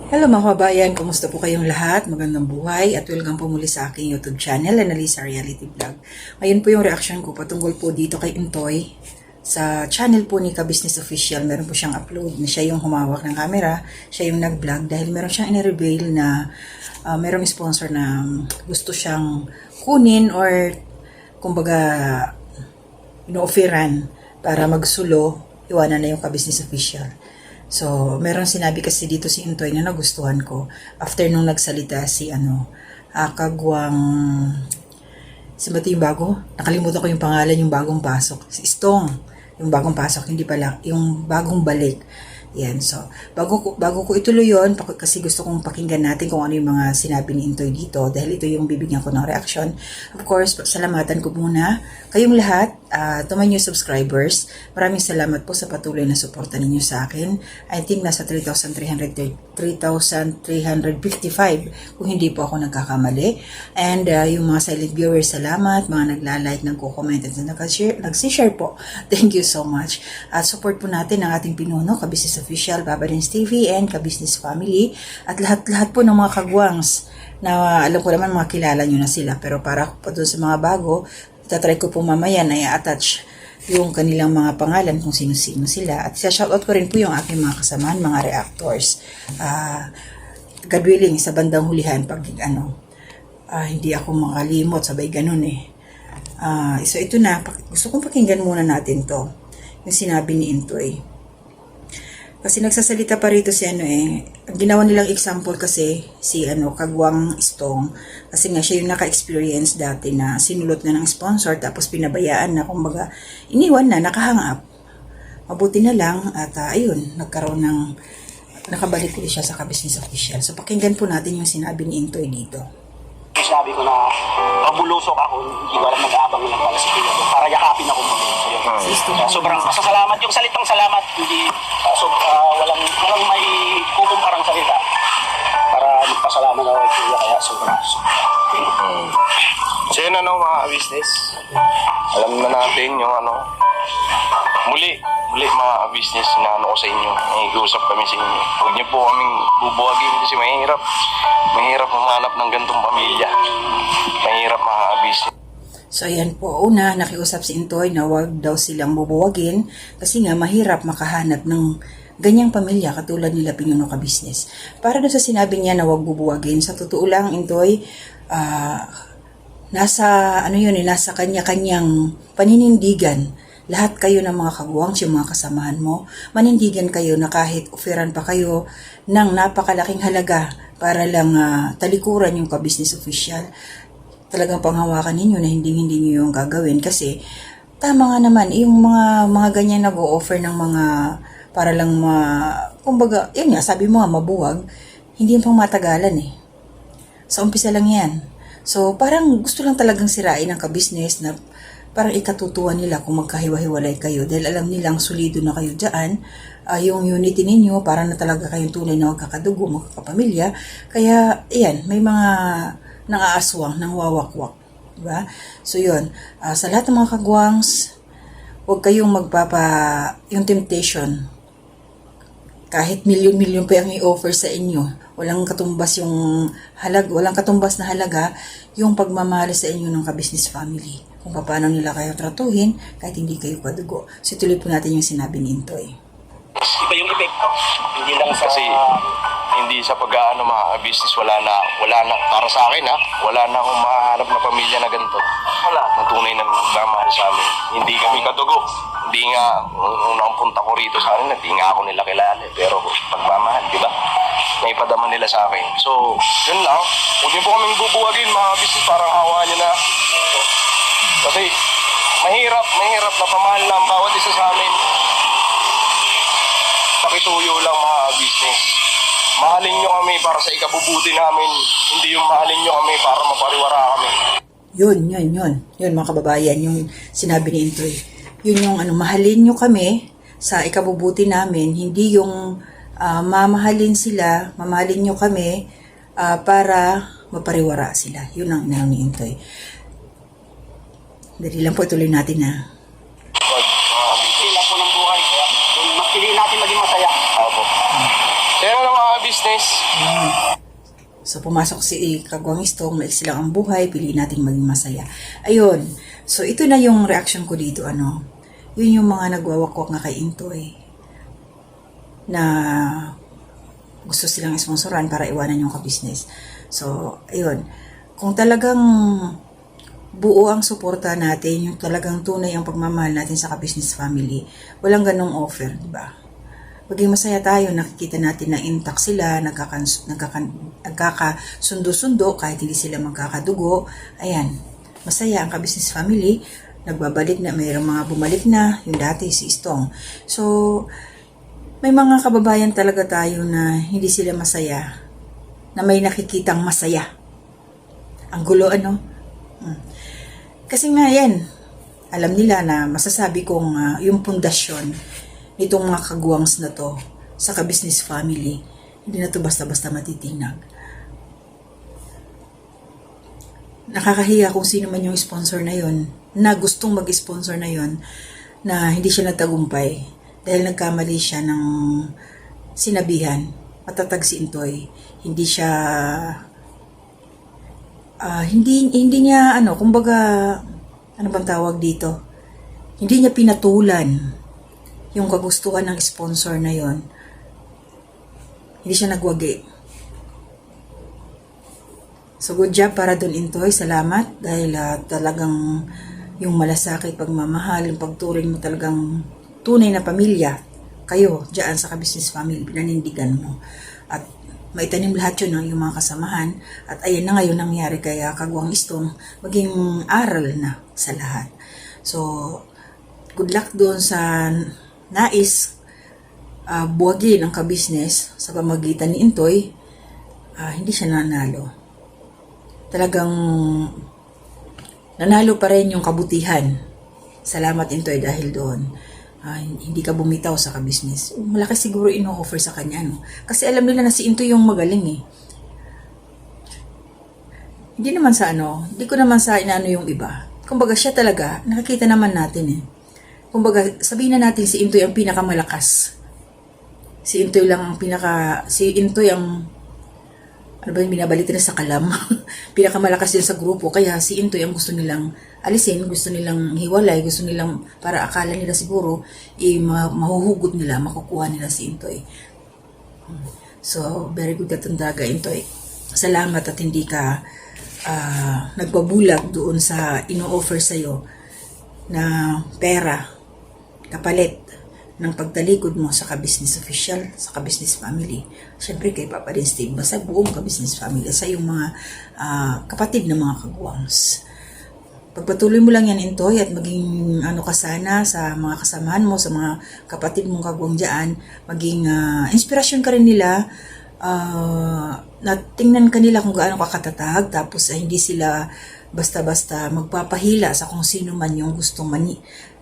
Hello mga kabayan, kumusta po kayong lahat? Magandang buhay at welcome po muli sa aking YouTube channel, Annalisa Reality Vlog. Ngayon po yung reaction ko patungkol po dito kay Intoy sa channel po ni Ka-Business Official. Meron po siyang upload na siya yung humawak ng camera, siya yung nag-vlog dahil meron siyang in-reveal na merong sponsor na gusto siyang kunin or kumbaga ino-offeran para magsulo, iwanan na yung Ka-Business Official. So, meron sinabi kasi dito si Intoy na nagustuhan ko. After nung nagsalita si Kagwang, si ba yung bago? Nakalimutan ko yung pangalan, yung bagong pasok. Si Stong, yung bagong pasok, hindi pala, yung bagong balik. Yan, so, bago ko ituloy yun, kasi gusto kong pakinggan natin kung ano yung mga sinabi ni Intoy dito, dahil ito yung bibigyan ko ng reaction. Of course, salamatan ko muna kayong lahat, to my new subscribers. Maraming salamat po sa patuloy na suporta ninyo sa akin. I think nasa 3,355 kung hindi po ako nagkakamali. And yung mga silent viewers, salamat. Mga nagla-like, nagko-comment at nagsishare po. Thank you so much. At support po natin ang ating pinuno, Ka-Business Official, Baba Dance TV, and Ka-Business Family. At lahat po ng mga kagwangs na alam ko naman mga kilala nyo na sila. Pero para po doon sa mga bago, itatry ko po mamaya na i-attach yung kanilang mga pangalan kung sino-sino sila. At shoutout ko rin po yung aking mga kasamahan, mga reactors. God willing, sa bandang hulihan, pag hindi ako makalimot, sabay ganun eh. So ito na, gusto kong pakinggan muna natin to. Yung sinabi ni Intoy. Kasi nagsasalita pa rito si ang ginawa nilang example kasi si Kagwang Stong, kasi nga siya yung naka-experience dati na sinulot na ng sponsor tapos pinabayaan na, kumbaga iniwan na, nakahang up. Mabuti na lang at ayun, nakabalik ulit siya sa Ka-Business Official. So pakinggan po natin yung sinabi ni Intoy dito. Sabi ko na mabulusok ako, hindi ko alam mag-aabang lang para sa kuya ko, para yakapin ako muna. Sobrang pasasalamat, yung salitang salamat, hindi walang may kukumparang salita para magpasalamat ako kay kuya, kaya sobrang. So yun mga business, alam na natin yung muli mga business na ko sa inyo, nag-uusap kami sa inyo. Huwag niyo po kaming bubuwagin kasi mahirap humanap ng gantong pamilya, mahirap mga business. So ayan po, una nakiusap si Intoy na wag daw silang bubuwagin kasi nga mahirap makahanap ng ganyang pamilya katulad nila Pinuno Ka-Business. Para doon sa sinabi niya na wag bubuwagin, sa totoo lang Intoy, nasa kanya-kanyang paninindigan. Lahat kayo ng mga kagwangs, yung mga kasamahan mo, manindigan kayo na kahit offeran pa kayo ng napakalaking halaga para lang talikuran yung Ka-Business Official, talagang panghawakan ninyo na hindi nyo yung gagawin. Kasi tama nga naman, yung mga ganyan nag-o-offer ng mga para lang kumbaga, yun nga, sabi mo nga, mabuwag, hindi yung pang matagalan eh. Sa umpisa lang yan. So parang gusto lang talagang sirain ng Ka-Business na parang ikatutuwa nila kung magkahiwa-hiwalay kayo dahil alam nilang solido na kayo dyan, yung unity ninyo, para na talaga kayong tunay na magkakadugo, magkakapamilya. Kaya, ayan, may mga nang-aaswang, nang wawakwak. Diba? So, yun. Sa lahat ng mga kagwangs, huwag kayong yung temptation. Kahit milyon-milyon pa yung i-offer sa inyo, walang katumbas na halaga yung pagmamahal sa inyo ng Ka-Business Family. Kung paano nila kayo tratuhin kahit hindi kayo kadugo. So tuloy po natin yung sinabi ni Intoy. Iba yung epekto, hindi lang Kasi hindi sa pag-aano mga business, wala na para sa akin wala na akong mahanap na pamilya na ganito. Wala na tunay na magmamahal sa amin. Hindi kami kadugo. Hindi nga unang punta ko rito sa akin, hindi nga ako nila kilala, pero pagmamahal, di ba? Naipadama nila sa akin. So, yun lang. Huwag niyo po kaming bubuwagin mga business, parang hawa niyo na. Kasi mahirap na pamahal na ang bawat isa sa amin. Pakituyo lang mga business. Mahalin nyo kami para sa ikabubuti namin, hindi yung mahalin nyo kami para mapariwara kami. Yun mga kababayan, yung sinabi ni Intoy. Yun yung mahalin nyo kami sa ikabubuti namin, hindi yung mamahalin nyo kami para mapariwara sila. Yun ang inano ni Intoy. Dali lang po, tuloy natin Pili lang po ng buhay. Mas piliin natin maging masaya. Opo. Kaya mga business, So, pumasok si Kagwang Istong, maiksi lang ang buhay, piliin natin maging masaya. Ayun. So, ito na yung reaction ko dito, Yun yung mga nagwawakwak nga kay Intoy na gusto silang sponsoran para iwanan yung ka-business. So, ayun. Kung talagang buo ang suporta natin, yung talagang tunay ang pagmamahal natin sa ka-business family, walang ganong offer, di ba? Maging masaya tayo, nakikita natin na intact sila, nagkakasundo-sundo, kahit hindi sila magkakadugo. Ayan, masaya ang ka-business family, nagbabalik na, mayroong mga bumalik na, yung dati si Istong. So, may mga kababayan talaga tayo na hindi sila masaya, na may nakikitang masaya. Ang gulo, Kasi nga yan, alam nila na masasabi kong yung pundasyon nitong mga kagwangs na to sa ka-business family, hindi na to basta-basta matitinag. Nakakahiya kung sino man yung sponsor na yon, na gustong mag-sponsor na yon, na hindi siya nagtagumpay dahil nagkamali siya ng sinabihan. Matatag si Intoy. Hindi siya hindi niya kumbaga ano bang tawag dito? Hindi niya pinatulan yung kagustuhan ng sponsor na yon. Hindi siya nagwagi. So good job para dun Intoy, salamat dahil talagang yung malasakit, pagmamahal, yung pagturing mo talagang tunay na pamilya kayo diyan sa ka-business family, pinanindigan mo. At maitanim lahat yun ng yung mga kasamahan. At ayan na ngayon nangyari kaya Kagwang Istong maging aral na sa lahat. So, good luck doon sa nais buwagin ang ka-business sa pamagitan ni Intoy. Hindi siya nanalo. Talagang nanalo pa rin yung kabutihan. Salamat Intoy dahil doon. Hindi ka bumitaw sa ka-business. Malaki siguro ino-offer sa kanya, Kasi alam nila na si Intoy yung magaling, Hindi naman sa hindi ko naman sa inaano yung iba. Kumbaga siya talaga, nakikita naman natin, Kumbaga, sabihin na natin si Intoy ang pinakamalakas. Si Intoy ang binabalik na sa kalam. Pinakamalakas din sa grupo. Kaya si Intoy ang gusto nilang alisin, gusto nilang hiwalay, gusto nilang, para akala nila siguro, mahuhugot nila, makukuha nila si Intoy. So, very good katandaga, Intoy. Salamat at hindi ka nagbabulag doon sa ino-offer sa'yo na pera, kapalit ng pagtalikod mo sa ka-business official, sa ka-business family. Siyempre kay Papa din Steve, basta buong ka-business family, sa yung mga kapatid na mga kagwangs. Pagpatuloy mo lang yan, Intoy, at maging ka sana sa mga kasamahan mo, sa mga kapatid mong kagwang dyan, maging inspirasyon ka rin nila, na tingnan kanila kung gaano kakatatag, tapos hindi sila basta-basta magpapahila sa kung sino man yung gustong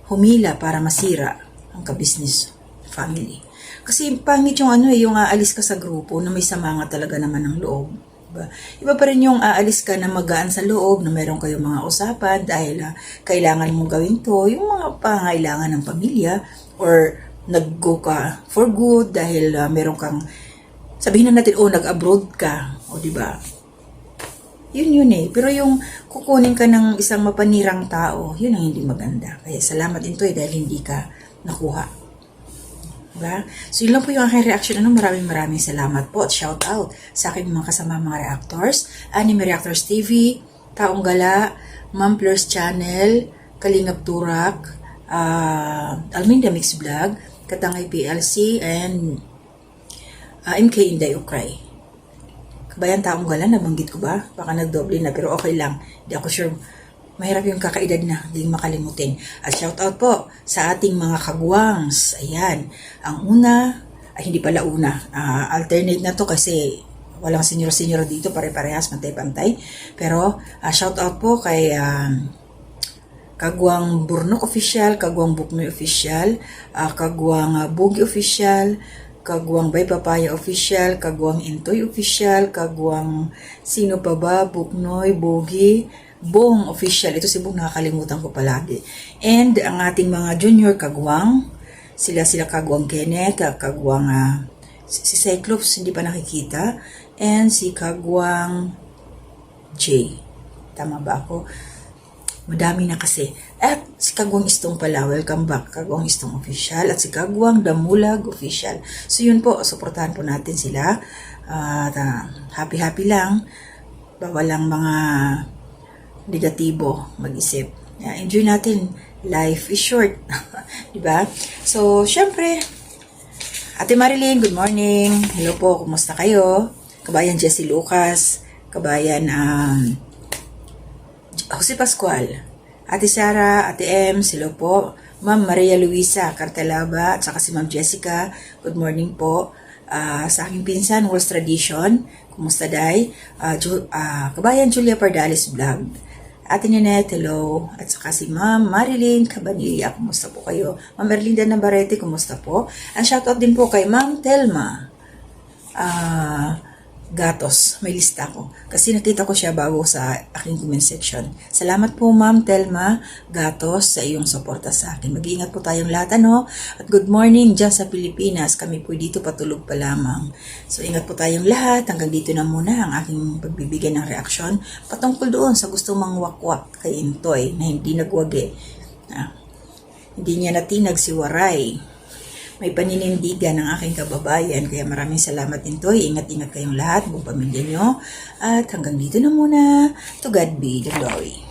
humila para masira ang ka-business family. Kasi pangit yung yung aalis ka sa grupo na may sama nga talaga naman ng loob. Diba? Iba pa rin yung aalis ka na magaan sa loob, na meron kayong mga usapan dahil kailangan mong gawin to, yung mga pangailangan ng pamilya, or nag-go ka for good dahil meron kang, sabihin na natin, nag-abroad ka, diba? Yun Pero yung kukunin ka ng isang mapanirang tao, yun ang hindi maganda. Kaya salamat Intoy dahil hindi ka nakuha. Diba? So yun lang po yung aking reaction. Maraming salamat po at shout out sa aking mga kasama mga reactors, Anime Reactors TV, Taong Gala, Ma'am Fleurs Channel, Kalingap Turak, Alminda Mix Vlog, Katangay PLC, and MK Inday Ukray. Kabayan Taong Gala, nabanggit ko ba? Baka nagdoble na, pero okay lang. Hindi ako sure. Mahirap yung kakaedad na, hindi makalimutin. At shout out po sa ating mga kagwangs. Ayan. Ang una, hindi pala una. Alternate na to kasi walang senior dito, pare-parehas, pantay-pantay. Pero shout out po kay Kagwang Burnok Official, Kagwang Buknoy Official, Kagwang Bugi Official, Kagwang Bay Papaya Official, Kagwang Intoy Official, Kagwang sino pa ba, Buknoy, Bugi, Bong Official. Ito si Bong, nakakalimutan ko palagi. And ang ating mga junior kagwang, sila Kagwang Kenneth, Kagwang si Cyclops, hindi pa nakikita. and si Kagwang J. Tama ba ako? Madami na kasi. At si Kagwang Istong pala, welcome back, Kagwang Istong Official, at si Kagwang Damulag Official. So yun po, suportahan po natin sila. At happy-happy lang. Bawal lang mga negatibo mag-isip. Enjoy natin. Life is short. Diba? So, syempre, Ate Marilyn, good morning. Hello po, kumusta kayo? Kabayan Jessie Lucas, kabayan Jose Pascual, Ate Sara, Ate M, hello po. Ma'am Maria Luisa Cartelaba, at saka si Ma'am Jessica, good morning po. Sa aking pinsan, World's Tradition, kumusta day? Kabayan Julia Pardalis Vlog, Ate Ninette, hello. At saka si Ma'am Marilyn Cabanilla, kumusta po kayo? Ma'am Erlinda Navarrete, kumusta po? Ang shoutout din po kay Ma'am Telma Gatos, may lista ko. Kasi nakita ko siya bago sa aking comment section. Salamat po Ma'am Telma Gatos sa iyong suporta sa akin. Mag-iingat po tayong lahat, ano? At good morning dyan sa Pilipinas. Kami po dito patulog pa lamang. So ingat po tayong lahat. Hanggang dito na muna ang aking pagbibigay ng reaksyon patungkol doon sa gustong mangwakwak kay Intoy na hindi nagwagi. Hindi niya natinag si Waray. May paninindigan ng aking kababayan. Kaya maraming salamat Intoy. Ingat-ingat kayong lahat, buong pamilya nyo. At hanggang dito na muna. To God be the glory.